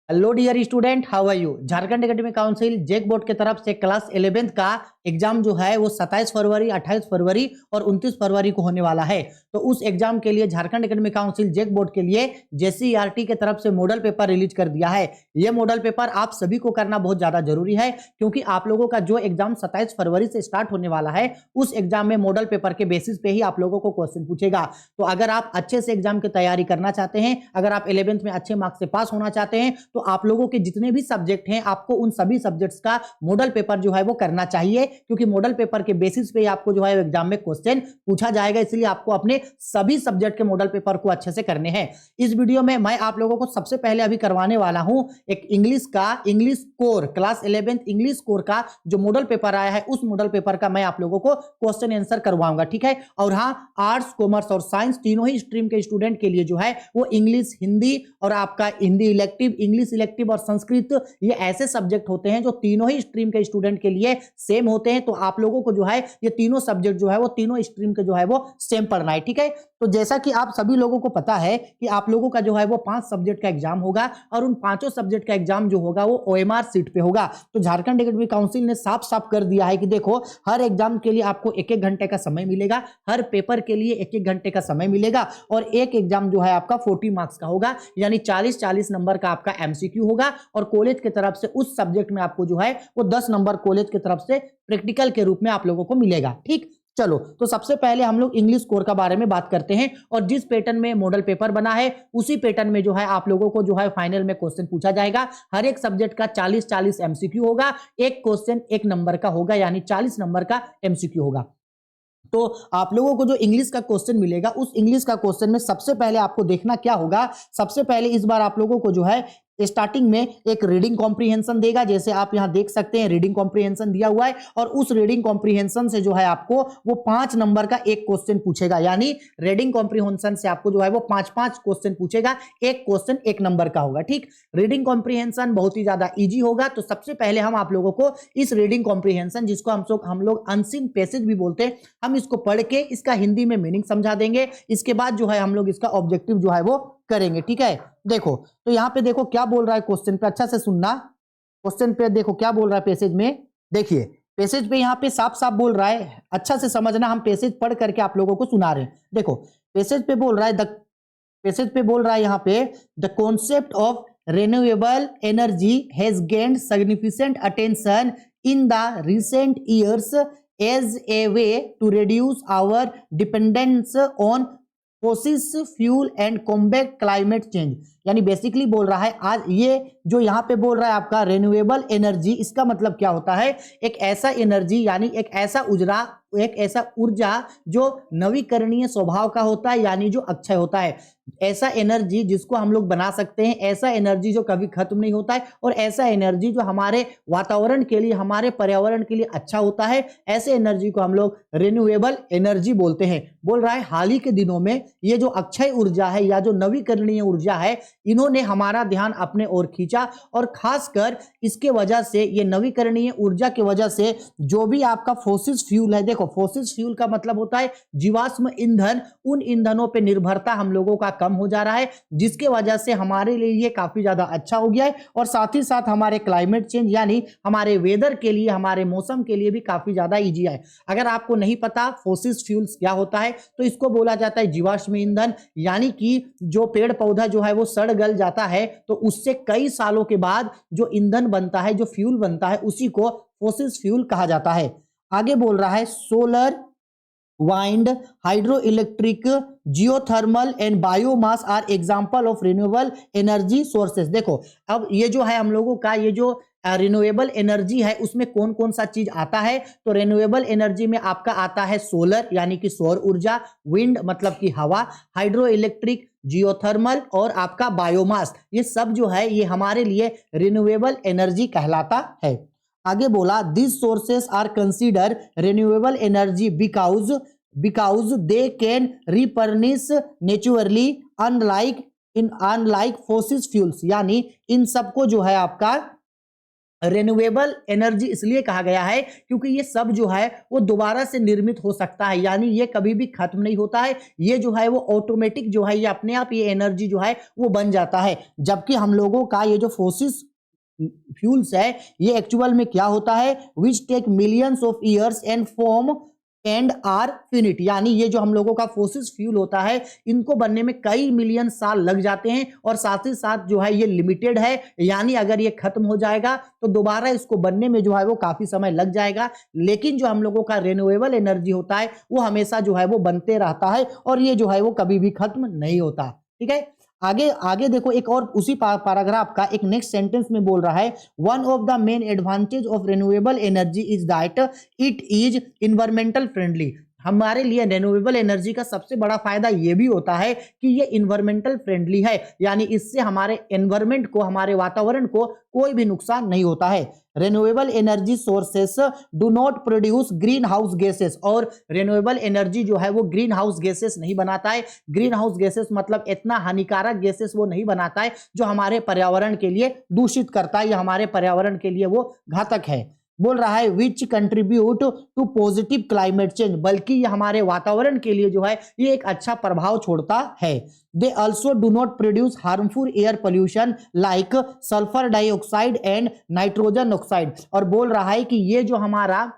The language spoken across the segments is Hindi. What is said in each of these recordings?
Hello dear student, how are you. Jharkhand academic council JAC board की तरफ से क्लास 11th का एग्जाम जो है वो 27 फरवरी, 28 फरवरी और 29 फरवरी को होने वाला है। तो उस एग्जाम के लिए Jharkhand academic council JAC board के लिए जेसीईआरटी के तरफ से मॉडल पेपर रिलीज कर दिया है। ये मॉडल पेपर आप सभी को करना बहुत ज्यादा जरूरी है, क्योंकि आप लोगों का जो एग्जाम 27 फरवरी से स्टार्ट होने वाला है उस एग्जाम में मॉडल पेपर के बेसिस पे ही आप लोगों को क्वेश्चन पूछेगा। तो अगर आप अच्छे से एग्जाम की तैयारी करना चाहते हैं, अगर आप 11th में अच्छे मार्क्स से पास होना चाहते हैं, तो आप लोगों के जितने भी सब्जेक्ट हैं आपको उन सभी सब्जेक्ट्स का मॉडल पेपर जो है वो करना चाहिए, क्योंकि मॉडल पेपर के बेसिस पे आपको जो है एग्जाम में क्वेश्चन पूछा जाएगा। इसलिए आपको अपने सभी सब्जेक्ट के मॉडल पेपर को अच्छे से करने हैं। इस वीडियो में मैं आप लोगों को सबसे पहले अभी करवाने वाला हूं एक English core class 11th English core का जो मॉडल पेपर आया है उस मॉडल पेपर का मैं आप लोगों को क्वेश्चन आंसर करवाऊंगा, ठीक है। और हाँ, आर्ट्स, कॉमर्स और साइंस तीनों ही स्ट्रीम के स्टूडेंट के लिए जो है वो इंग्लिश, हिंदी और आपका हिंदी इलेक्टिव, इंग्लिश इलेक्टिव और संस्कृत, ये ऐसे सब्जेक्ट होते हैं जो तीनों ही स्ट्रीम के स्टूडेंट के लिए सेम होते हैं। तो आप लोगों को जो है ये तीनों सब्जेक्ट जो है वो तीनों स्ट्रीम के जो है वो सेम पढ़ना है, ठीक है। तो जैसा कि आप सभी लोगों को पता है कि आप लोगों का जो है वो 5 सब्जेक्ट का एग्जाम होगा और उन पांचों सब्जेक्ट का एग्जाम जो होगा वो ओएमआर सीट पे होगा। तो झारखंड एकेडमिक काउंसिल ने साफ साफ कर दिया है कि देखो, हर एग्जाम के लिए आपको एक एक घंटे का समय मिलेगा, हर पेपर के लिए एक एक घंटे का समय मिलेगा और एक एग्जाम जो है आपका 40 मार्क्स का होगा, यानी 40-40 नंबर का आपका एमसीक्यू होगा। और कॉलेज की तरफ से उस सब्जेक्ट में आपको जो है वो 10 नंबर कॉलेज की तरफ से प्रैक्टिकल के रूप में आप लोगों को मिलेगा, ठीक। चलो, तो सबसे पहले हम लोग इंग्लिश कोर का बारे में बात करते हैं और जिस पैटर्न में मॉडल पेपर बना है उसी पैटर्न में जो है आप लोगों को जो है फाइनल में क्वेश्चन पूछा जाएगा। हर एक सब्जेक्ट का 40-40 एमसीक्यू होगा, एक क्वेश्चन 1 नंबर का होगा, यानी 40 नंबर का एमसीक्यू होगा। तो आप लोगों को जो इंग्लिश का क्वेश्चन मिलेगा उस इंग्लिश का क्वेश्चन में सबसे पहले आपको देखना क्या होगा, सबसे पहले इस बार आप लोगों को जो है स्टार्टिंग में एक रीडिंग कॉम्प्रिहेंशन देगा। जैसे आप यहां देख सकते हैं रीडिंग कॉम्प्रिहेंशन दिया हुआ है और उस रीडिंग कॉम्प्रिहेंशन से जो है आपको वो 5 नंबर का एक क्वेश्चन पूछेगा, यानी रीडिंग कॉम्प्रिहेंशन से आपको जो है वो 5-5 क्वेश्चन पूछेगा, एक क्वेश्चन 1 नंबर का होगा, ठीक। रीडिंग कॉम्प्रिहेंशन बहुत ही ज्यादा इजी होगा। तो सबसे पहले हम आप लोगों को इस रीडिंग कॉम्प्रिहेंशन, जिसको हम लोग अनसीन पैसेज भी बोलते हैं, हम इसको पढ़ के इसका हिंदी में मीनिंग समझा देंगे। इसके बाद जो है हम लोग इसका ऑब्जेक्टिव जो है वो करेंगे, ठीक है। देखो, तो यहां पे देखो क्या बोल रहा है क्वेश्चन पे, अच्छा से सुनना। क्वेश्चन पे देखो क्या बोल रहा है पैसेज में, देखिए पैसेज पे यहां पे साफ साफ बोल रहा है, अच्छा से समझना, हम पैसेज पढ़ करके आप लोगों को सुना रहे हैं। देखो पैसेज पे बोल रहा है पैसेज पे बोल रहा है यहां पे, the concept of renewable energy has gained significant attention in the recent years as a way to reduce our dependence on fossil fuel and combat climate change। यानी बेसिकली बोल रहा है, आज ये जो यहाँ पे बोल रहा है आपका रिन्यूएबल एनर्जी, इसका मतलब क्या होता है, एक ऐसा एनर्जी यानी एक ऐसा ऊर्जा जो नवीकरणीय स्वभाव का होता है, यानी जो अक्षय होता है, ऐसा एनर्जी जिसको हम लोग बना सकते हैं, ऐसा एनर्जी जो कभी खत्म नहीं होता है और ऐसा एनर्जी जो हमारे वातावरण के लिए, हमारे पर्यावरण के लिए अच्छा होता है, ऐसे एनर्जी को हम लोग रिन्यूएबल एनर्जी बोलते हैं। बोल रहा है हाल ही के दिनों में ये जो अक्षय ऊर्जा है या जो नवीकरणीय ऊर्जा है, इन्होंने हमारा ध्यान अपने ओर खींचा और खासकर इसके वजह से, ये नवीकरणीय ऊर्जा की वजह से जो भी आपका फोसिल फ्यूल है, देखो फोसिल फ्यूल का मतलब होता है जीवाश्म ईंधन, उन ईंधनों पे निर्भरता हम लोगों का कम हो जा रहा है, जिसके वजह से हमारे लिए ये काफी ज्यादा अच्छा हो गया है और साथ ही साथ हमारे क्लाइमेट चेंज यानी हमारे वेदर के लिए, हमारे मौसम के लिए भी काफी ज्यादा ईजी है। अगर आपको नहीं पता फोसिल फ्यूल्स क्या होता है, तो इसको बोला जाता है जीवाश्म ईंधन, यानी कि जो पेड़ पौधा जो है वो सड़ गल जाता है तो उससे कई सालों के बाद जो ईंधन बनता है, जो फ्यूल बनता है, उसी को फोसिल फ्यूल कहा जाता है। आगे बोल रहा है solar, wind, hydroelectric, geothermal and biomass are example of renewable energy sources। देखो अब ये जो है हम लोगों का ये जो रिन्यूएबल एनर्जी है उसमें कौन कौन सा चीज आता है, तो रिन्यूएबल एनर्जी में आपका आता है सोलर यानी कि सौर ऊर्जा, विंड मतलब कि हवा, हाइड्रो इलेक्ट्रिक, जियोथर्मल और आपका बायोमास, ये सब जो है ये हमारे लिए रिन्यूएबल एनर्जी कहलाता है। आगे बोला this sources are consider renewable energy because they can refurnish naturally unlike fossil fuels, यानी इन सबको जो है आपका रिन्यूएबल एनर्जी इसलिए कहा गया है क्योंकि ये सब जो है वो दोबारा से निर्मित हो सकता है, यानी ये कभी भी खत्म नहीं होता है। ये जो है वो ऑटोमेटिक जो है ये अपने आप ये एनर्जी जो है वो बन जाता है। जबकि हम लोगों का ये जो फोसिस फ्यूल्स है ये एक्चुअल में क्या होता है, which take millions of years and form and are finite, यानी ये जो हम लोगों का फोसिस फ्यूल होता है इनको बनने में कई मिलियन साल लग जाते हैं और साथ ही साथ जो है ये लिमिटेड है, यानी अगर ये खत्म हो जाएगा तो दोबारा इसको बनने में जो है वो काफी समय लग जाएगा। लेकिन जो हम लोगों का रिन्यूएबल एनर्जी होता है वो हमेशा जो है वो बनते रहता है और ये जो है वो कभी भी खत्म नहीं होता। ठीक है, आगे आगे देखो एक और उसी पैराग्राफ का एक नेक्स्ट सेंटेंस में बोल रहा है, one of the main advantage of renewable energy is that it is environmental friendly. हमारे लिए रिन्यूएबल एनर्जी का सबसे बड़ा फायदा ये भी होता है कि ये इन्वायरमेंटल फ्रेंडली है, यानी इससे हमारे एनवायरमेंट को, हमारे वातावरण को कोई भी नुकसान नहीं होता है। Renewable energy sources do not produce green house gases, और रिन्यूएबल एनर्जी जो है वो ग्रीन हाउस गैसेस नहीं बनाता है। ग्रीन हाउस गैसेस मतलब इतना हानिकारक गैसेस वो नहीं बनाता है जो हमारे पर्यावरण के लिए दूषित करता है या हमारे पर्यावरण के लिए वो घातक है। बोल रहा है which contribute to positive climate change, बल्कि ये हमारे वातावरण के लिए जो है ये एक अच्छा प्रभाव छोड़ता है। They also do not produce harmful air pollution like sulphur dioxide and nitrogen oxide, और बोल रहा है कि ये जो हमारा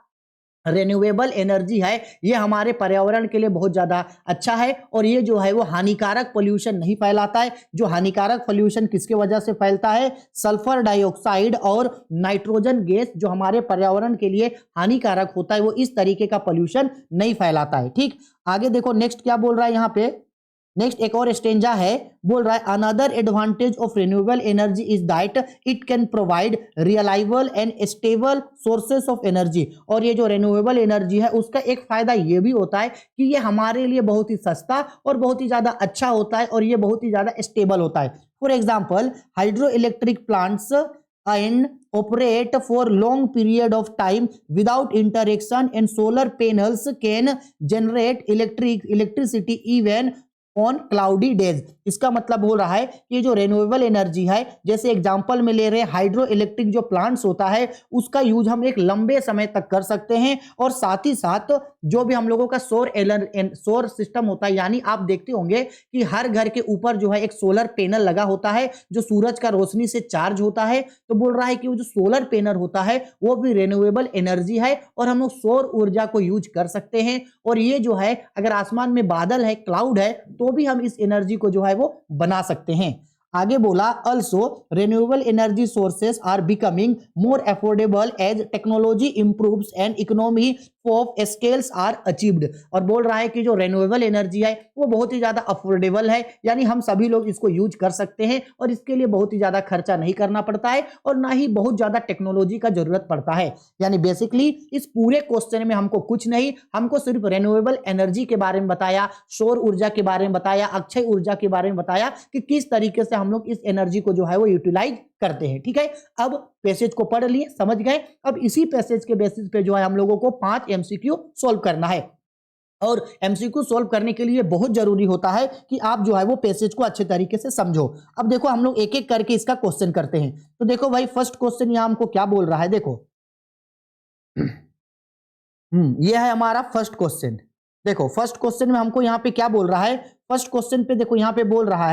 रिन्यूएबल एनर्जी है ये हमारे पर्यावरण के लिए बहुत ज्यादा अच्छा है और ये जो है वो हानिकारक पोल्यूशन नहीं फैलाता है। जो हानिकारक पोल्यूशन किसके वजह से फैलता है, सल्फर डाइऑक्साइड और नाइट्रोजन गैस जो हमारे पर्यावरण के लिए हानिकारक होता है वो इस तरीके का पोल्यूशन नहीं फैलाता है। ठीक, आगे देखो नेक्स्ट क्या बोल रहा है यहाँ पे, नेक्स्ट एक और स्टेंजा है, बोल रहा है another advantage of renewable energy is that it can provide reliable and stable sources of energy, और ये जो रिन्यूएबल एनर्जी है उसका एक फायदा ये भी होता है कि ये हमारे लिए बहुत ही सस्ता और बहुत ही ज्यादा अच्छा होता है और ये बहुत ही ज्यादा स्टेबल होता है। For example hydro electric plants and operate for long period of time without interaction, and solar panels can generate electricity even on cloudy days. इसका मतलब हो रहा है कि जो रिन्यूएबल एनर्जी है, जैसे एग्जांपल में ले रहे हैं हाइड्रो इलेक्ट्रिक जो प्लांट्स होता है उसका यूज हम एक लंबे समय तक कर सकते हैं, और साथ ही साथ जो भी हम लोगों का सौर सिस्टम होता है, यानी आप देखते होंगे कि हर घर के ऊपर जो है एक सोलर पैनल लगा होता है जो सूरज का रोशनी से चार्ज होता है। तो बोल रहा है कि वो जो सोलर पैनल होता है वो भी रिन्यूएबल एनर्जी है और हम लोग सौर ऊर्जा को यूज कर सकते हैं, और ये जो है अगर आसमान में बादल है, क्लाउड है, तो भी हम इस एनर्जी को जो है वो बना सकते हैं। आगे बोला also renewable energy sources are becoming more affordable as technology improves and economy of scales are achieved, और बोल रहा है कि जो रिन्यूएबल एनर्जी है वो बहुत ही ज्यादा अफोर्डेबल है, यानी हम सभी लोग इसको यूज कर सकते हैं और इसके लिए बहुत ही ज्यादा खर्चा नहीं करना पड़ता है और ना ही बहुत ज्यादा टेक्नोलॉजी का जरूरत पड़ता है। यानी बेसिकली इस पूरे क्वेश्चन में हमको कुछ नहीं, हमको सिर्फ रिन्यूएबल एनर्जी के बारे में बताया, सौर ऊर्जा के बारे में बताया, अक्षय ऊर्जा के बारे में बताया कि किस तरीके से हम लोग इस एनर्जी को जो है वो यूटिलाइज करते हैं। ठीक है, अब पैसेज को पढ़ लिए, समझ गए। अब इसी पैसेज के बेसिस पे जो है हम लोगों को 5 एमसीक्यू सॉल्व करना है, और एमसीक्यू सॉल्व करने के लिए बहुत जरूरी होता है कि आप जो है वो पैसेज को अच्छे तरीके से समझो। अब देखो हम लोग एक एक करके इसका क्वेश्चन करते हैं। तो देखो भाई फर्स्ट क्वेश्चन यहां हमको क्या बोल रहा है, देखो ये है हमारा फर्स्ट क्वेश्चन। देखो फर्स्ट क्वेश्चन में हमको यहाँ पे क्या बोल रहा है, फर्स्ट क्वेश्चन पे देखो यहाँ पे बोल रहा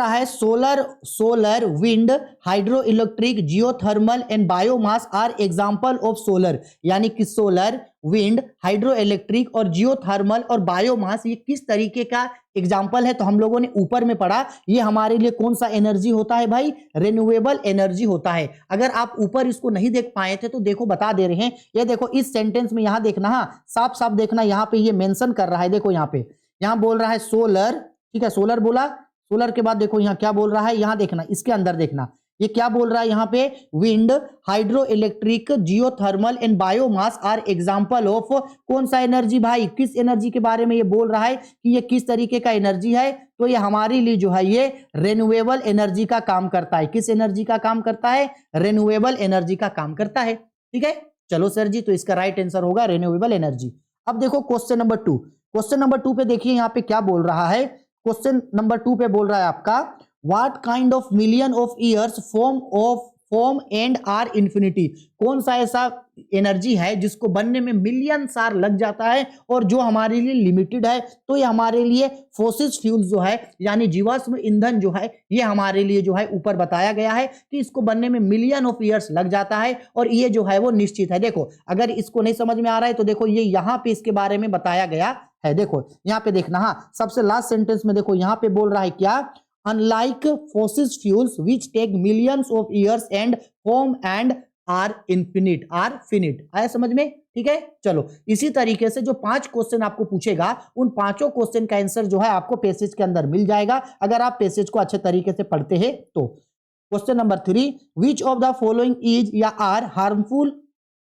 है solar wind hydro electric geothermal and biomass are example of solar, यानी कि सोलर विंड हाइड्रो इलेक्ट्रिक और जियोथर्मल और बायोमास ये किस तरीके का एग्जांपल है। तो हम लोगों ने ऊपर में पढ़ा ये हमारे लिए कौन सा एनर्जी होता है भाई, रिन्यूएबल एनर्जी होता है। अगर आप ऊपर इसको नहीं देख पाए थे तो देखो बता दे रहे हैं, ये देखो इस सेंटेंस में यहां देखना, हाँ साफ साफ देखना, यहाँ पे ये मेंशन कर रहा है, देखो यहाँ पे यहाँ बोल रहा है सोलर, ठीक है सोलर बोला, सोलर के बाद देखो यहाँ क्या बोल रहा है, यहाँ देखना इसके अंदर देखना ये क्या बोल रहा है यहाँ पे, wind hydro electric geothermal and biomass are example of कौन सा एनर्जी भाई, किस एनर्जी के बारे में ये बोल रहा है कि ये किस तरीके का एनर्जी है। तो ये हमारे लिए जो है ये रिन्यूएबल एनर्जी का काम करता है। किस एनर्जी का काम करता है, रिन्यूएबल एनर्जी का काम करता है। ठीक है चलो सर जी, तो इसका राइट आंसर होगा रिन्यूएबल एनर्जी। अब देखो क्वेश्चन नंबर 2, क्वेश्चन नंबर 2 पे देखिए यहाँ पे क्या बोल रहा है, क्वेश्चन नंबर 2 पे बोल रहा है आपका what kind of million of years form and are infinity, कौन सा ऐसा एनर्जी है जिसको बनने में मिलियन साल लग जाता है और जो हमारे लिए लिमिटेड है। तो ये हमारे लिए फोसिस फ्यूल्स जो है यानी जीवाश्म ईंधन जो है ये हमारे लिए जो है ऊपर बताया गया है कि इसको बनने में मिलियन ऑफ ईयर्स लग जाता है और ये जो है वो निश्चित है। देखो अगर इसको नहीं समझ में आ रहा है तो देखो ये यहाँ पे इसके बारे में बताया गया है। देखो यहाँ पे देखना, हाँ सबसे लास्ट सेंटेंस में देखो यहाँ पे बोल रहा है क्या, unlike fossil fuels which take millions of years and form and are infinite, are finite. आया समझ में? ठीक है, चलो इसी तरीके से जो 5 क्वेश्चन आपको पूछेगा उन 5 क्वेश्चन का आंसर जो है आपको पैसेज के अंदर मिल जाएगा अगर आप पैसेज को अच्छे तरीके से पढ़ते हैं तो। Question number 3, which of the following is या आर हार्मफुल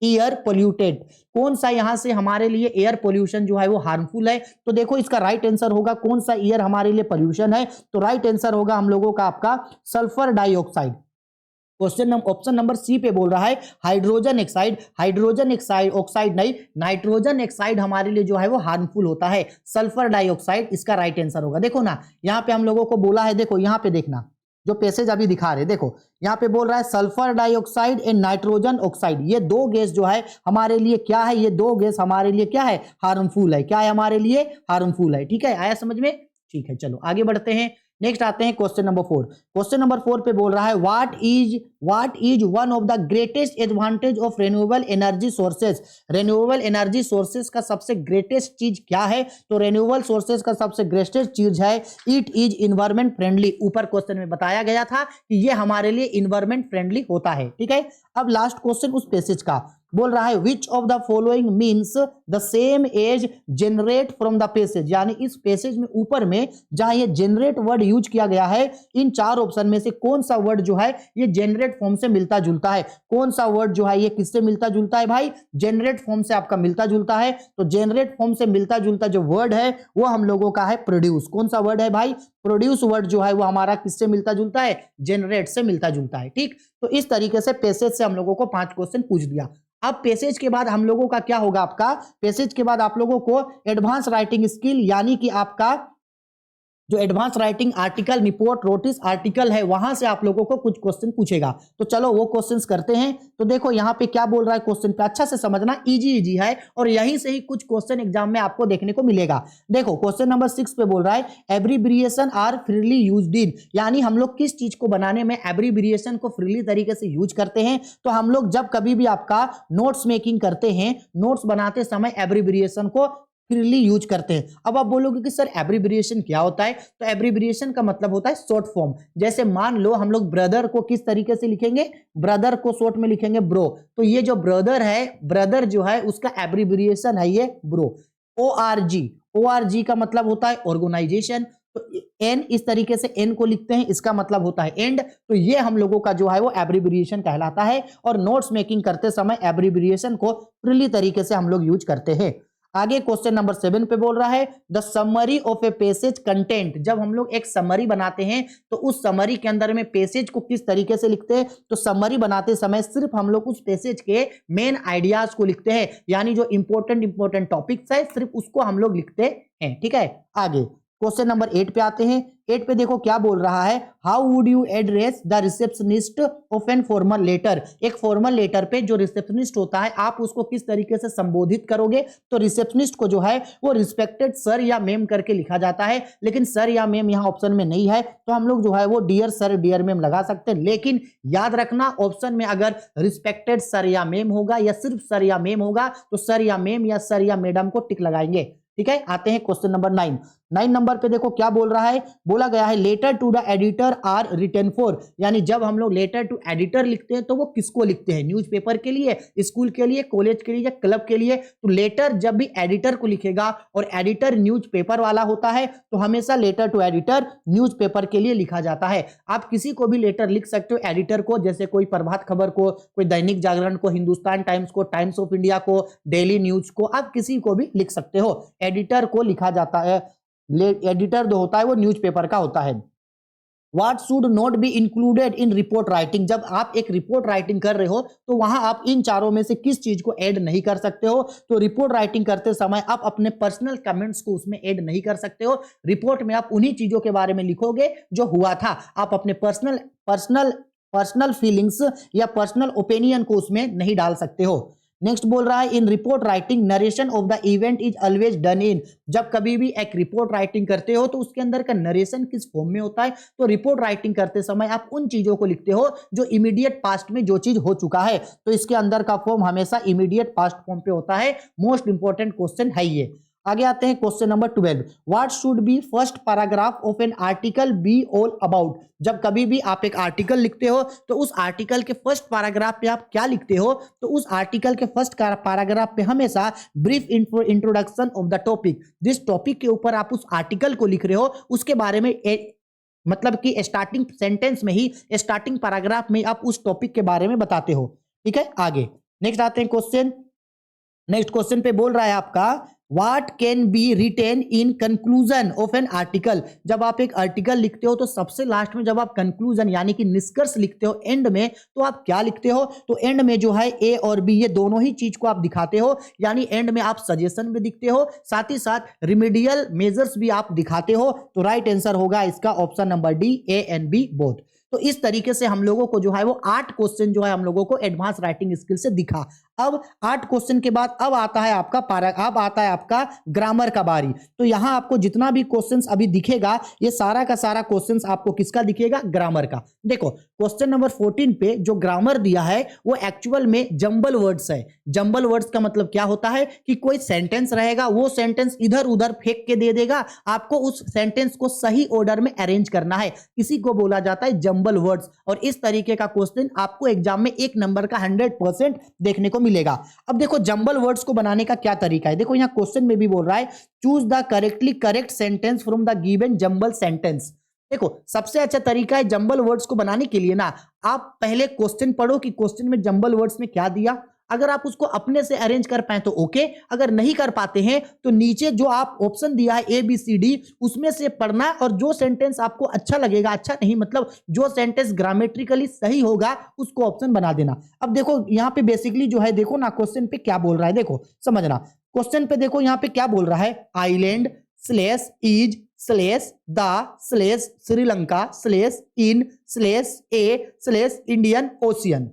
एयर पोल्यूटेड, कौन सा यहां से हमारे लिए एयर पोल्यूशन जो है वो हार्मफुल है। तो देखो इसका राइट आंसर होगा कौन सा एयर हमारे लिए पोल्यूशन है, तो राइट आंसर होगा हम लोगों का आपका sulphur dioxide. Question option number C पे बोल रहा है hydrogen oxide, hydrogen oxide oxide नहीं, नाइट्रोजन एक्साइड हमारे लिए जो है वो हार्मफुल होता है, सल्फर डाइऑक्साइड इसका राइट आंसर होगा। देखो ना यहाँ पे हम लोगों को बोला है, देखो यहाँ पे देखना जो पैसेज अभी दिखा रहे, देखो यहाँ पे बोल रहा है sulphur dioxide and nitrogen oxide, ये दो गैस जो है हमारे लिए क्या है, ये दो गैस हमारे लिए क्या है, हार्मफुल है। क्या है हमारे लिए, हार्मफुल है। ठीक है, आया समझ में? ठीक है, चलो आगे बढ़ते हैं। नेक्स्ट आते हैं क्वेश्चन नंबर 4। क्वेश्चन नंबर 4 पे बोल रहा है what is one of the greatest advantage of renewable energy sources, renewable energy sources का सबसे ग्रेटेस्ट चीज क्या है। तो रिन्यूएबल सोर्सेज का सबसे ग्रेटेस्ट चीज है इट इज इन्वायरमेंट फ्रेंडली। ऊपर क्वेश्चन में बताया गया था कि ये हमारे लिए इन्वायरमेंट फ्रेंडली होता है। ठीक है, अब लास्ट क्वेश्चन उस पैसेज का बोल रहा है which of the following means the same as generate from the passage, यानी इस पैसेज में ऊपर में जहां ये जनरेट वर्ड यूज किया गया है इन 4 ऑप्शन में से कौन सा वर्ड जो है ये जनरेट फॉर्म से मिलता जुलता है। कौन सा वर्ड जो है ये किससे मिलता जुलता है भाई, जनरेट फॉर्म से आपका मिलता जुलता है। तो जनरेट फॉर्म से मिलता जुलता जो वर्ड है वो हम लोगों का है प्रोड्यूस। कौन सा वर्ड है भाई, प्रोड्यूस वर्ड जो है वो हमारा किससे मिलता जुलता है, जनरेट से मिलता जुलता है। ठीक, तो इस तरीके से पैसेज से हम लोगों को 5 क्वेश्चन पूछ दिया। अब पैसेज के बाद हम लोगों का क्या होगा, आपका पैसेज के बाद आप लोगों को एडवांस राइटिंग स्किल यानी कि आपका जो advance writing article, report, notice article है वहां से आप लोगों को कुछ क्वेश्चन पूछेगा। तो चलो वो क्वेश्चंस करते हैं। तो देखो यहाँ पे क्या बोल रहा है क्वेश्चन पे, अच्छा से समझना, इजी है और यहीं से ही कुछ क्वेश्चन एग्जाम में आपको देखने को मिलेगा। देखो क्वेश्चन नंबर 6 पे बोल रहा है abbreviation are freely used in, यानी हम लोग किस चीज को बनाने में एब्रिविएशन को फ्रीली तरीके से यूज करते हैं। तो हम लोग जब कभी भी आपका नोट्स मेकिंग करते हैं, नोट्स बनाते समय एब्रिविएशन को फ्रीली यूज करते हैं। अब आप बोलोगे कि सर एब्रिविएशन क्या होता है, तो एब्रिविएशन का मतलब होता है शॉर्ट फॉर्म। जैसे मान लो हम लोग ब्रदर को किस तरीके से लिखेंगे, ब्रदर को शॉर्ट में लिखेंगे ब्रो, तो ये जो ब्रदर है, ब्रदर जो है उसका एब्रिविएशन है ये ब्रो। ORG का मतलब होता है ऑर्गेनाइजेशन, तो एन इस तरीके से एन को लिखते हैं, इसका मतलब होता है एंड। तो ये हम लोगों का जो है वो एब्रिविएशन कहलाता है और नोट्स मेकिंग करते समय एब्रिविएशन को फ्रीली तरीके से हम लोग यूज करते हैं। आगे क्वेश्चन नंबर 7 पे बोल रहा है the summary of a passage content, जब हम लोग एक समरी बनाते हैं तो उस समरी के अंदर में पैसेज को किस तरीके से लिखते हैं। तो समरी बनाते समय सिर्फ हम लोग उस पैसेज के मेन आइडियाज को लिखते हैं, यानी जो इंपॉर्टेंट टॉपिक्स है सिर्फ उसको हम लोग लिखते हैं। ठीक है, आगे क्वेश्चन नंबर 8 पे आते हैं। 8 पे देखो क्या बोल रहा है, how would you address the receptionist of an formal letter, एक फॉर्मल लेटर पे जो रिसेप्शनिस्ट होता है आप उसको किस तरीके से संबोधित करोगे। तो रिसेप्शनिस्ट को जो है वो रिस्पेक्टेड सर या मैम करके लिखा जाता है, लेकिन सर या मैम यहाँ ऑप्शन में नहीं है तो हम लोग जो है वो डियर सर डियर मैम लगा सकते हैं। लेकिन याद रखना ऑप्शन में अगर रिस्पेक्टेड सर या मैम होगा या सिर्फ सर या मैम होगा तो सर या मैम या सर या मैडम को टिक लगाएंगे। ठीक है, आते हैं क्वेश्चन नंबर 9 नंबर पे देखो क्या बोल रहा है, बोला गया है letter to the editor are written for, यानी जब हम लोग लेटर टू एडिटर लिखते हैं तो वो किसको लिखते हैं, न्यूज़पेपर के लिए, स्कूल के लिए, कॉलेज के लिए या क्लब के लिए। तो लेटर जब भी एडिटर को लिखेगा और एडिटर न्यूज़पेपर वाला होता है तो हमेशा लेटर टू एडिटर न्यूज़पेपर के लिए लिखा जाता है। आप किसी को भी लेटर लिख सकते हो एडिटर को, जैसे कोई प्रभात खबर को, कोई दैनिक जागरण को, हिंदुस्तान टाइम्स को, टाइम्स ऑफ इंडिया को, डेली न्यूज को, आप किसी को भी लिख सकते हो। एडिटर को लिखा जाता है, एडिटर जो होता है वो न्यूज़पेपर का होता है। What should not be included in report writing. जब आप एक रिपोर्ट राइटिंग कर रहे हो तो वहां आप इन चारों में से किस चीज को ऐड नहीं कर सकते हो। तो रिपोर्ट राइटिंग करते समय आप अपने पर्सनल कमेंट्स को उसमें ऐड नहीं कर सकते हो। रिपोर्ट में आप उन्हीं चीजों के बारे में लिखोगे जो हुआ था, आप अपने पर्सनल फीलिंग्स या पर्सनल ओपिनियन को उसमें नहीं डाल सकते हो। नेक्स्ट बोल रहा है in report writing narration of the event is always done in. जब कभी भी एक रिपोर्ट राइटिंग करते हो तो उसके अंदर का नरेशन किस फॉर्म में होता है। तो रिपोर्ट राइटिंग करते समय आप उन चीजों को लिखते हो जो इमीडिएट पास्ट में जो चीज हो चुका है, तो इसके अंदर का फॉर्म हमेशा इमीडिएट पास्ट फॉर्म पे होता है। मोस्ट इंपॉर्टेंट क्वेश्चन है ये। आगे आते हैं question number 12। What should be first paragraph of an article be all about. जब कभी भी आप एक आर्टिकल लिखते हो तो उस आर्टिकल के फर्स्ट पैराग्राफ पे आप क्या लिखते हो। तो उस आर्टिकल के फर्स्ट पैराग्राफ पे हमेशा brief introduction of the topic, जिस टॉपिक के ऊपर आप उस आर्टिकल को लिख रहे हो उसके बारे में मतलब कि स्टार्टिंग सेंटेंस में ही, स्टार्टिंग पैराग्राफ में आप उस टॉपिक के बारे में बताते हो। ठीक है, आगे नेक्स्ट आते हैं क्वेश्चन। नेक्स्ट क्वेश्चन पे बोल रहा है आपका what can be written in conclusion of an article. जब आप एक आर्टिकल लिखते हो तो सबसे लास्ट में जब आप कंक्लूजन यानी कि निष्कर्ष लिखते हो एंड में, तो आप क्या लिखते हो। तो एंड में जो है ए और बी ये दोनों ही चीज को आप दिखाते हो, यानी एंड में आप सजेशन भी दिखते हो, साथ ही साथ रिमेडियल मेजर्स भी आप दिखाते हो। तो राइट आंसर होगा इसका option number D, a and B both. तो इस तरीके से हम लोगों को जो है वो 8 क्वेश्चन जो है हम लोगों को एडवांस राइटिंग स्किल से दिखा। अब 8 क्वेश्चन के बाद अब आता है आपका ग्रामर का बारी। तो यहां आपको जितना भी क्वेश्चंस अभी दिखेगा ये सारा का सारा क्वेश्चंस आपको किसका दिखेगा, ग्रामर का। देखो क्वेश्चन नंबर 14 पे जो ग्रामर दिया है वो एक्चुअल में जंबल वर्ड्स है। जंबल वर्ड्स का मतलब क्या होता है कि कोई सेंटेंस रहेगा, वो सेंटेंस इधर उधर फेंक के दे देगा, आपको उस सेंटेंस को सही ऑर्डर में अरेंज करना है, इसी को बोला जाता है जंबल वर्ड्स। और इस तरीके का क्वेश्चन आपको एग्जाम में 1 नंबर का 100% देखने को मिलेगा। अब देखो जंबल वर्ड्स को बनाने का क्या तरीका है। देखो यहां क्वेश्चन में भी बोल रहा है choose the correct sentence from the given jumble sentence. देखो सबसे अच्छा तरीका है जंबल वर्ड्स को बनाने के लिए ना, आप पहले क्वेश्चन पढ़ो कि क्वेश्चन में जंबल वर्ड्स में क्या दिया। अगर आप उसको अपने से अरेंज कर पाए तो ओके, अगर नहीं कर पाते हैं तो नीचे जो आप ऑप्शन दिया है ए बी सी डी उसमें से पढ़ना, और जो सेंटेंस आपको अच्छा लगेगा, अच्छा नहीं मतलब जो सेंटेंस ग्रामेट्रिकली सही होगा उसको ऑप्शन बना देना। अब देखो यहाँ पे बेसिकली जो है देखो ना क्वेश्चन पे क्या बोल रहा है, देखो समझना। क्वेश्चन पे देखो यहाँ पे क्या बोल रहा है, island slash is slash the slash Sri Lanka slash in slash A slash Indian ocean.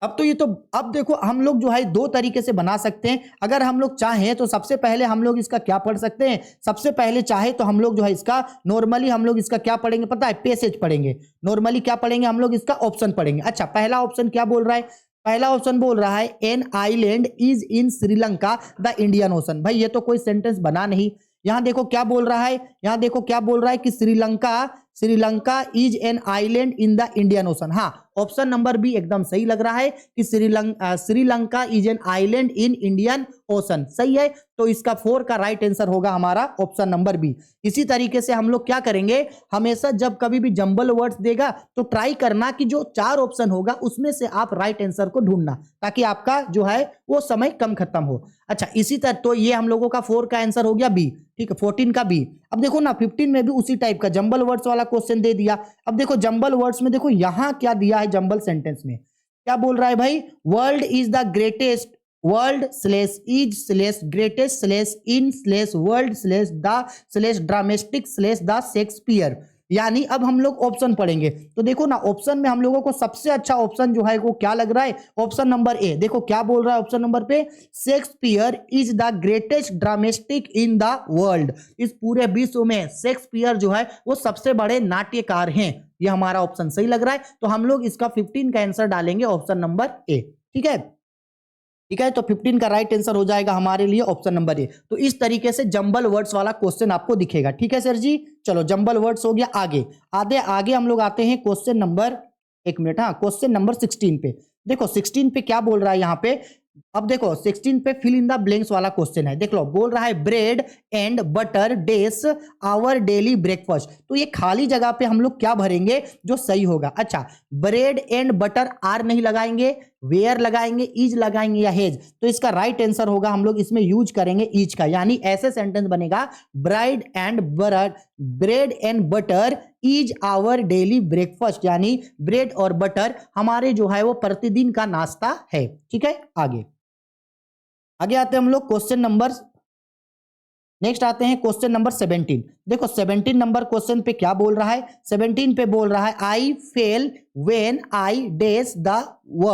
अब तो ये तो अब देखो हम लोग जो है 2 तरीके से बना सकते हैं। अगर हम लोग चाहें तो सबसे पहले हम लोग इसका क्या पढ़ सकते हैं, सबसे पहले चाहे तो हम लोग जो है इसका नॉर्मली हम लोग इसका क्या पढ़ेंगे पता है, पैसेज पढ़ेंगे। नॉर्मली क्या पढ़ेंगे हम लोग, इसका ऑप्शन पढ़ेंगे। अच्छा पहला ऑप्शन क्या बोल रहा है, पहला ऑप्शन बोल रहा है an island is in Sri Lanka the Indian ocean. भाई ये तो कोई सेंटेंस बना नहीं। यहां देखो क्या बोल रहा है, यहां देखो क्या बोल रहा है कि Sri Lanka is an island in the Indian ocean. हाँ ऑप्शन नंबर बी एकदम सही लग रहा है कि Sri Lanka is an island in Indian ocean, सही है। तो इसका 4 का राइट आंसर होगा हमारा ऑप्शन नंबर बी। इसी तरीके से हम लोग क्या करेंगे, हमेशा जब कभी भी जंबल वर्ड्स देगा तो ट्राई करना कि जो 4 ऑप्शन होगा उसमें से आप राइट आंसर को ढूंढना, ताकि आपका जो है वो समय कम खत्म हो। अच्छा इसी तरह तो ये हम लोगों का 4 का आंसर हो गया बी, ठीक है, 14 का बी। अब देखो ना 15 में भी उसी टाइप का जंबल वर्ड्स वाला क्वेश्चन दे दिया। अब देखो जंबल वर्ड्स में देखो यहां क्या दिया है, जंबल सेंटेंस में क्या बोल रहा है भाई, world is the greatest, world slash is slash greatest slash in slash world slash the slash drumstick slash the Shakespeare. यानी अब हम लोग ऑप्शन पढ़ेंगे तो देखो ना ऑप्शन में हम लोगों को सबसे अच्छा ऑप्शन जो है वो क्या लग रहा है, ऑप्शन नंबर ए। देखो क्या बोल रहा है ऑप्शन नंबर पे, Shakespeare is the greatest drumstick in the world. इस पूरे विश्व में शेक्सपियर जो है वो सबसे बड़े नाट्यकार हैं। ये हमारा ऑप्शन सही लग रहा है, तो हम लोग इसका 15 का आंसर डालेंगे ऑप्शन नंबर ए। ठीक है, ठीक है, तो 15 का राइट आंसर हो जाएगा हमारे लिए ऑप्शन नंबर ए। तो इस तरीके से जंबल वर्ड्स वाला क्वेश्चन आपको दिखेगा। ठीक है सर जी, चलो जंबल वर्ड्स हो गया। आगे हम लोग आते हैं क्वेश्चन नंबर, एक मिनट, हाँ क्वेश्चन नंबर 16 पे। देखो 16 पे क्या बोल रहा है यहाँ पे, अब देखो 16 पे फिल इन द ब्लैंक्स वाला क्वेश्चन है। देख लो बोल रहा है bread and butter dash our daily breakfast. तो ये खाली जगह पे हम लोग क्या भरेंगे जो सही होगा। अच्छा ब्रेड एंड बटर आर नहीं लगाएंगे, वेयर लगाएंगे, इज लगाएंगे या हेज। तो इसका राइट आंसर होगा हम लोग इसमें यूज करेंगे इज का, यानी ऐसे सेंटेंस बनेगा bread and butter is our daily breakfast, यानी ब्रेड और बटर हमारे जो है वो प्रतिदिन का नाश्ता है। ठीक है, आगे आगे आते हैं हम लोग क्वेश्चन नंबर, नेक्स्ट आते हैं क्वेश्चन नंबर 17। देखो 17 नंबर क्वेश्चन पे क्या बोल रहा है, 17 पे बोल रहा है आई फेल व्हेन आई डेस द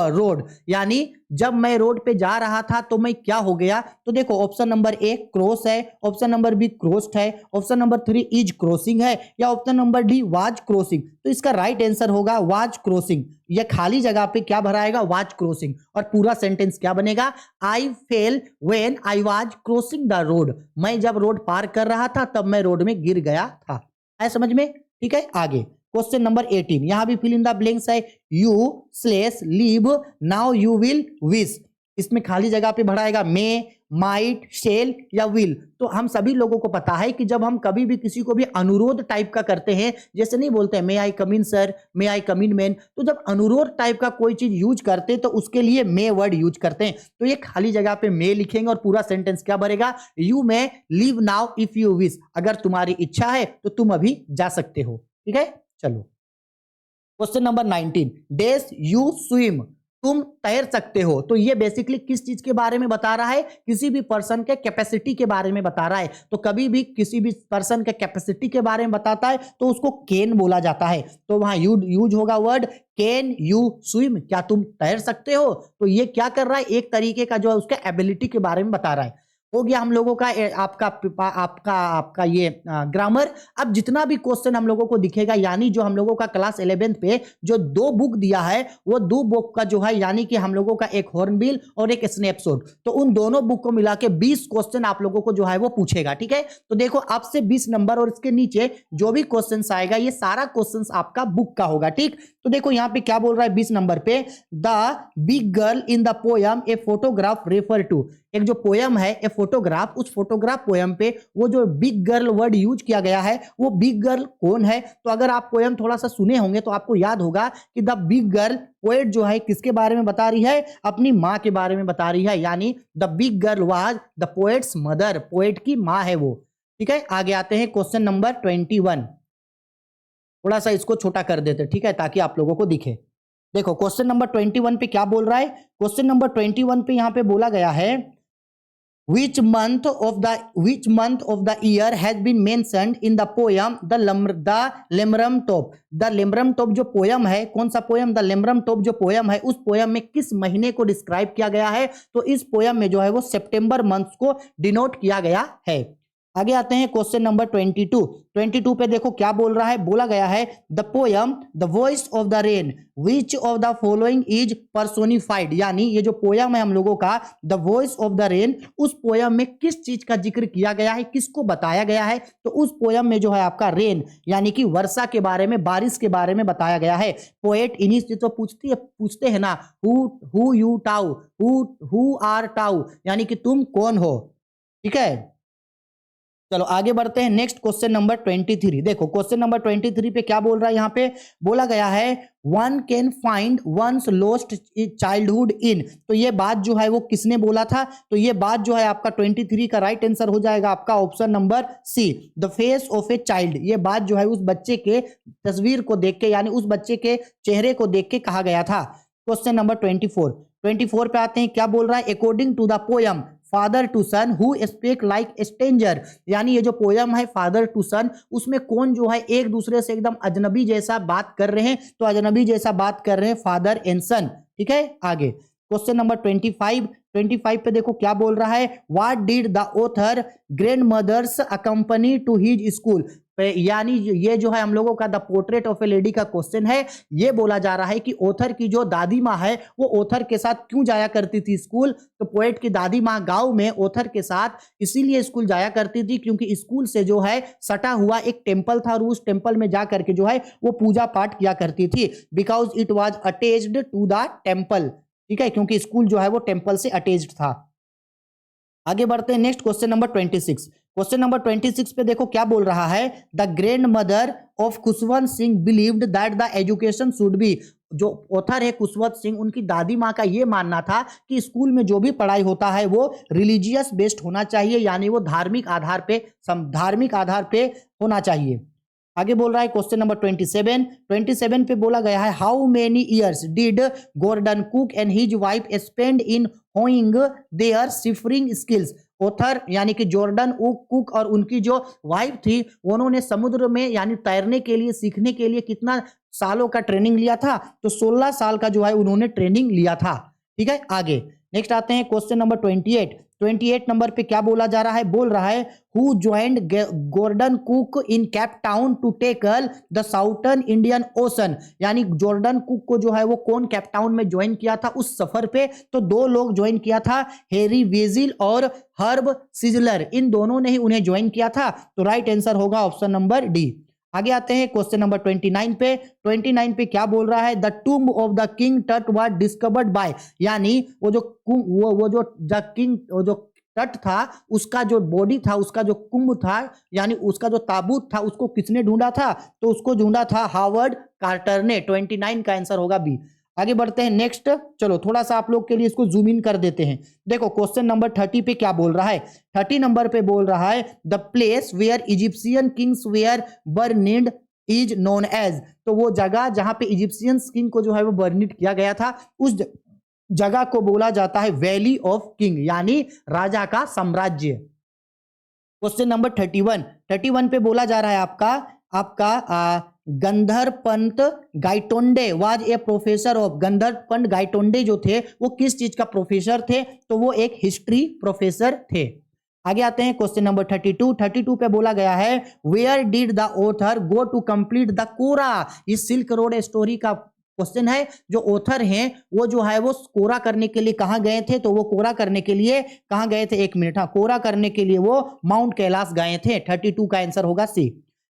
रोड, यानी जब मैं रोड पे जा रहा था तो मैं क्या हो गया। तो देखो ऑप्शन नंबर ए क्रॉस है, ऑप्शन नंबर बी क्रॉस्ड है, ऑप्शन नंबर 3 इज क्रॉसिंग है, या option number D was crossing. तो इसका राइट आंसर होगा वाज क्रॉसिंग। यह खाली जगह पे क्या भराएगा, वाज क्रॉसिंग, और पूरा सेंटेंस क्या बनेगा, I fell when I was crossing the road, मैं जब रोड पार कर रहा था तब मैं रोड में गिर गया था। है समझ में? ठीक है, आगे क्वेश्चन नंबर 18, यहां भी फिल इन द ब्लैंक्स है, you slash leave now you will wish, इसमें खाली जगह पे भराएगा मे, माइट, शेल या विल। तो हम सभी लोगों को पता है कि जब हम कभी भी किसी को भी अनुरोध टाइप का करते हैं, जैसे नहीं बोलते हैं मे आई कम इन sir, may I come in man, तो जब अनुरोध टाइप का कोई चीज यूज करते हैं तो उसके लिए मे वर्ड यूज करते हैं। तो ये खाली जगह पे मे लिखेंगे और पूरा सेंटेंस क्या भरेगा, you may leave now if you wish, अगर तुम्हारी इच्छा है तो तुम अभी जा सकते हो। ठीक है, चलो question number 19, dash you swim, तुम तैर सकते हो। तो ये बेसिकली किस चीज के बारे में बता रहा है, किसी भी पर्सन के कैपेसिटी के बारे में बता रहा है। तो कभी भी किसी भी पर्सन के कैपेसिटी के बारे में बताता है तो उसको कैन बोला जाता है, तो वहां यूज होगा वर्ड कैन यू स्विम, क्या तुम तैर सकते हो। तो ये क्या कर रहा है, एक तरीके का जो है उसके एबिलिटी के बारे में बता रहा है। हो गया हम लोगों का आपका आपका आपका ये ग्रामर। अब जितना भी क्वेश्चन हम लोगों को दिखेगा, यानी जो हम लोगों का क्लास 11th पे जो 2 बुक दिया है, वो 2 बुक का जो है यानी कि हम लोगों का एक हॉर्नबिल और एक स्नैपशॉट, तो उन दोनों बुक को मिला के 20 क्वेश्चन आप लोगों को जो है वो पूछेगा। ठीक है, तो देखो आपसे 20 नंबर और इसके नीचे जो भी क्वेश्चन आएगा ये सारा क्वेश्चन आपका बुक का होगा। ठीक, तो देखो यहाँ पे क्या बोल रहा है 20 नंबर पे, the big girl in the poem a photograph refer to, एक जो पोयम है ए फोटोग्राफ, उस फोटोग्राफ पोयम पे वो जो बिग गर्ल वर्ड यूज किया गया है, वो बिग गर्ल कौन है। तो अगर आप पोयम थोड़ा सा सुने होंगे तो आपको याद होगा कि द बिग गर्ल पोएट जो है किसके बारे में बता रही है, अपनी माँ के बारे में बता रही है, यानी the big girl was the poets mother, poet की माँ है वो। ठीक है, आगे आते हैं क्वेश्चन नंबर 21, थोड़ा सा इसको छोटा कर देते, ठीक है, ताकि आप लोगों को दिखे। देखो क्वेश्चन नंबर 21 पे क्या बोल रहा है, क्वेश्चन नंबर 21 पे यहां पे बोला गया है which month of the year has been mentioned in the poem the lemrum top, the lemrum top जो पोयम है, कौन सा पोयम, द लेमरम टॉप जो पोयम है, उस पोयम में किस महीने को डिस्क्राइब किया गया है। तो इस पोयम में जो है वो सितंबर मंथ को डिनोट किया गया है। आगे आते हैं क्वेश्चन नंबर 22 पे देखो क्या बोल रहा है, बोला गया है the poem the voice of the rain which of the following is personified, यानी ये जो पोयम है हम लोगों का the voice of the rain, उस पोयम में किस चीज का जिक्र किया गया है, किसको बताया गया है। तो उस पोयम में जो है आपका रेन यानी कि वर्षा के बारे में, बारिश के बारे में बताया गया है। पोएट इन्हीं से तो पूछते हैं ना, who you thou, who are thou, यानी कि तुम कौन हो। ठीक है, चलो आगे बढ़ते हैं नेक्स्ट क्वेश्चन नंबर 23। देखो क्वेश्चन नंबर 23 पे क्या बोल रहा है, यहाँ पे बोला गया है one can find once lost childhood in, तो ये बात जो है वो किसने बोला था। तो ये बात जो है आपका 23 का राइट आंसर हो जाएगा आपका option number C, the face of a child. ये बात जो है उस बच्चे के तस्वीर को देख के, यानी उस बच्चे के चेहरे को देख के कहा गया था। क्वेश्चन नंबर 24 पे आते हैं, क्या बोल रहा है, according to the poem father to son who speak like stranger, यानी ये जो पोयम है फादर टू सन, उसमें कौन जो है एक दूसरे से एकदम अजनबी जैसा बात कर रहे हैं। तो अजनबी जैसा बात कर रहे हैं फादर एंड सन। ठीक है, आगे क्वेश्चन नंबर 25 पे देखो क्या बोल रहा है, what did the author grandmother's accompany to his school, यानी ये जो है हम लोगों का the portrait of a lady का क्वेश्चन है। ये बोला जा रहा है कि ऑथर की जो दादी माँ है वो ऑथर के साथ क्यों जाया करती थी स्कूल। तो पोएट की दादी माँ गांव में ऑथर के साथ इसीलिए स्कूल जाया करती थी क्योंकि स्कूल से जो है सटा हुआ एक टेम्पल था और उस टेम्पल में जा करके जो है वो पूजा पाठ किया करती थी, because it was attached to the temple. ठीक है, क्योंकि स्कूल जो है वो टेम्पल से अटैच्ड था। आगे बढ़ते हैं next question number 26। Question number 26 पे देखो क्या बोल रहा है, the grand mother of Khushwant Singh believed that the education should be, जो ऑथर है खुशवंत सिंह, उनकी दादी माँ का ये मानना था कि स्कूल में जो भी पढ़ाई होता है वो रिलीजियस बेस्ड होना चाहिए, यानी वो धार्मिक आधार पे होना चाहिए। आगे बोल रहा है क्वेश्चन नंबर 27 पे बोला गया है how many years did Gordon Cook and his wife spend in honing their ciphering skills. Author यानी कि जॉर्डन कुक और उनकी जो वाइफ थी उन्होंने समुद्र में यानी तैरने के लिए सीखने के लिए कितना सालों का ट्रेनिंग लिया था, तो 16 साल का जो है उन्होंने ट्रेनिंग लिया था। ठीक है, आगे नेक्स्ट आते हैं क्वेश्चन नंबर 28 नंबर पे क्या बोला जा रहा है, बोल रहा है who joined Gordon Cook in Cape Town to tackle the southern Indian Ocean. यानी जॉर्डन कुक को जो है वो कौन केप टाउन में ज्वाइन किया था उस सफर पे, तो दो लोग ज्वाइन किया था, हैरी वेजिल और हर्ब सिजलर, इन दोनों ने ही उन्हें ज्वाइन किया था। तो राइट आंसर होगा ऑप्शन नंबर डी। आगे आते हैं क्वेश्चन नंबर 29 पे क्या बोल रहा है, the tomb of the king टट वाज डिस्कवर्ड बाय। यानी वो जो द किंग जो तट था उसका जो बॉडी था, उसका जो कुंभ था यानी उसका जो ताबूत था उसको किसने ढूंढा था, तो उसको ढूंढा था हावर्ड कार्टर ने। 29 का आंसर होगा बी। आगे बढ़ते हैं नेक्स्ट, चलो थोड़ा सा आप लोग के लिए इसको जूम इन कर देते हैं। देखो क्वेश्चन नंबर 30 पे क्या बोल रहा है, 30 नंबर पे बोल रहा है the place where Egyptian kings were buried is known as. तो वो जगह जहां पे इजिप्शियन किंग को जो है वो बर्निड किया गया था उस जगह को बोला जाता है वैली ऑफ किंग, यानी राजा का साम्राज्य। क्वेश्चन नंबर 31 पे बोला जा रहा है आपका Gandharva Pant Gaitonde was a professor of. Gandharva Pant Gaitonde जो थे वो किस चीज का प्रोफेसर थे, तो वो एक हिस्ट्री प्रोफेसर थे। आगे आते हैं क्वेश्चन नंबर 32 पे बोला गया है where did the author go to complete the kora. इस सिल्क रोड स्टोरी का क्वेश्चन है, जो ऑथर हैं वो जो है वो कोरा करने के लिए कहां गए थे, तो वो कोरा करने के लिए कहां गए थे, एक मिनट, हाँ, कोरा करने के लिए वो माउंट कैलाश गए थे। 32 का आंसर होगा सी।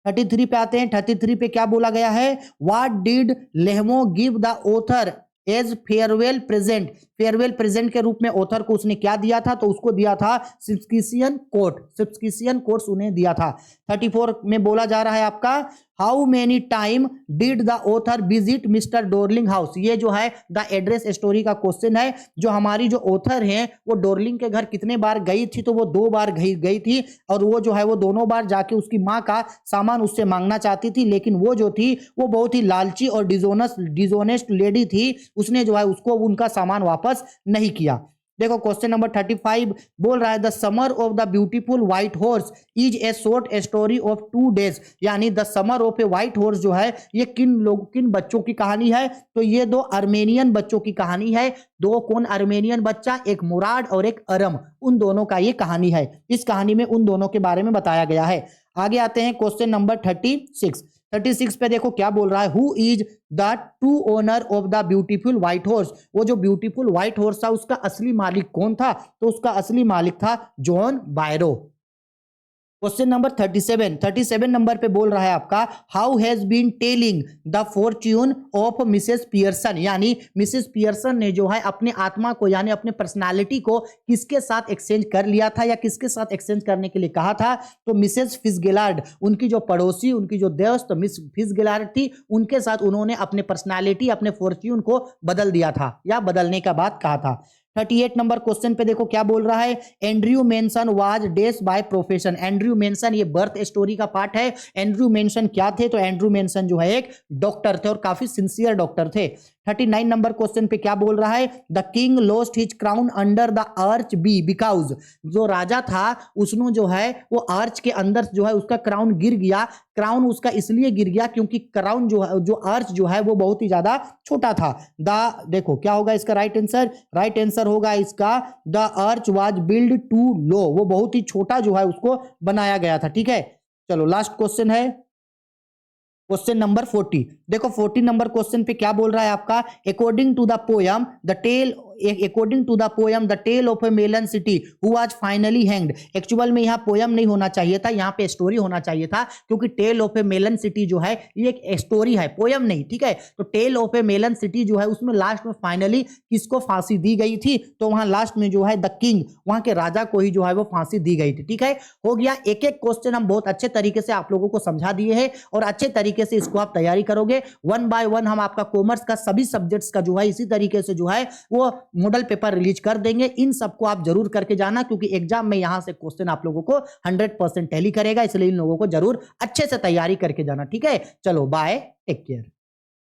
33 पे आते हैं, 33 पे क्या बोला गया है, what did Lhamo give the author as farewell present. Farewell present के रूप में ऑथर को उसने क्या दिया था, तो उसको दिया था सब्सक्रिप्शन कोट्स उन्हें दिया था। 34 में बोला जा रहा है आपका how many time did the author visit mister Dorling house. ये जो है द एड्रेस स्टोरी का क्वेश्चन है, जो हमारी जो ऑथर हैं वो डोरलिंग के घर कितने बार गई थी, तो वो 2 बार गई थी, और वो जो है वो दोनों बार जाके उसकी माँ का सामान उससे मांगना चाहती थी, लेकिन वो जो थी वो बहुत ही लालची और डिजोनेस्ट लेडी थी, उसने जो है उसको उनका सामान वापस नहीं किया। देखो क्वेश्चन नंबर 35 बोल रहा है the summer of the beautiful white horse is a short story of 2 days। यानी the summer of a white horse जो है ये किन बच्चों की कहानी है, तो ये 2 अर्मेनियन बच्चों की कहानी है। 2 कौन अर्मेनियन बच्चा, एक मुराद और एक अरम, उन दोनों का ये कहानी है। इस कहानी में उन दोनों के बारे में बताया गया है। आगे आते हैं क्वेश्चन नंबर 36 पे देखो क्या बोल रहा है, who is the true owner of the beautiful white horse. वो जो ब्यूटीफुल व्हाइट हॉर्स था उसका असली मालिक कौन था, तो उसका असली मालिक था John Byro. Question number 37 number पे बोल रहा है आपका how has been telling the fortune of Mrs Pearson. यानी मिसेस पियर्सन ने जो है अपने आत्मा को यानी अपने पर्सनालिटी को किसके साथ एक्सचेंज कर लिया था या किसके साथ एक्सचेंज करने के लिए कहा था, तो मिसेस फिट्जगेराल्ड, उनकी जो पड़ोसी, उनकी जो दोस्त मिस फिट्जगेराल्ड थी, उनके साथ उन्होंने अपने पर्सनालिटी, अपने फॉर्च्यून को बदल दिया था या बदलने का बात कहा था। 38 नंबर क्वेश्चन पे देखो क्या बोल रहा है, Andrew Mention was dash by profession. Andrew Mention ये बर्थ स्टोरी का पार्ट है। एंड्रयू मेंशन क्या थे, तो एंड्रयू मेंशन जो है एक डॉक्टर थे और काफी सिंसियर डॉक्टर थे। 39 नंबर क्वेश्चन पे क्या बोल रहा है, the king lost his crown under the arch be because. जो राजा था उसने जो है वो आर्च के अंदर जो है उसका क्राउन गिर गया। क्राउन उसका इसलिए गिर गया क्योंकि क्राउन जो है, जो आर्च जो है वो बहुत ही ज्यादा छोटा था। देखो क्या होगा इसका राइट आंसर होगा इसका the arch was build too low. वो बहुत ही छोटा जो है उसको बनाया गया था। ठीक है, चलो लास्ट क्वेश्चन है क्वेश्चन नंबर 40। देखो 40 नंबर क्वेश्चन पे क्या बोल रहा है आपका, according to the poem the tale of a melon city who was finally hanged. Actual में यहाँ पोयम नहीं होना चाहिए था, यहाँ पे स्टोरी होना चाहिए था, क्योंकि tale of a melon city जो है ये एक स्टोरी है, पोयम नहीं। ठीक है, तो tale of a melon city जो है उसमें लास्ट में फाइनली किसको फांसी दी गई थी, तो वहां लास्ट में जो है द किंग, वहां के राजा को ही जो है वो फांसी दी गई थी। ठीक है, हो गया। एक एक क्वेश्चन हम बहुत अच्छे तरीके से आप लोगों को समझा दिए हैं और अच्छे तरीके से इसको आप तैयारी करोगे। 1 by 1 हम आपका कॉमर्स का सभी सब्जेक्ट्स का जो है इसी तरीके से जो है वो मॉडल पेपर रिलीज कर देंगे। इन सबको आप जरूर करके जाना, क्योंकि एग्जाम में यहां से क्वेश्चन आप लोगों को 100% टैली करेगा, इसलिए इन लोगों को जरूर अच्छे से तैयारी करके जाना। ठीक है, चलो बाय, टेक केयर।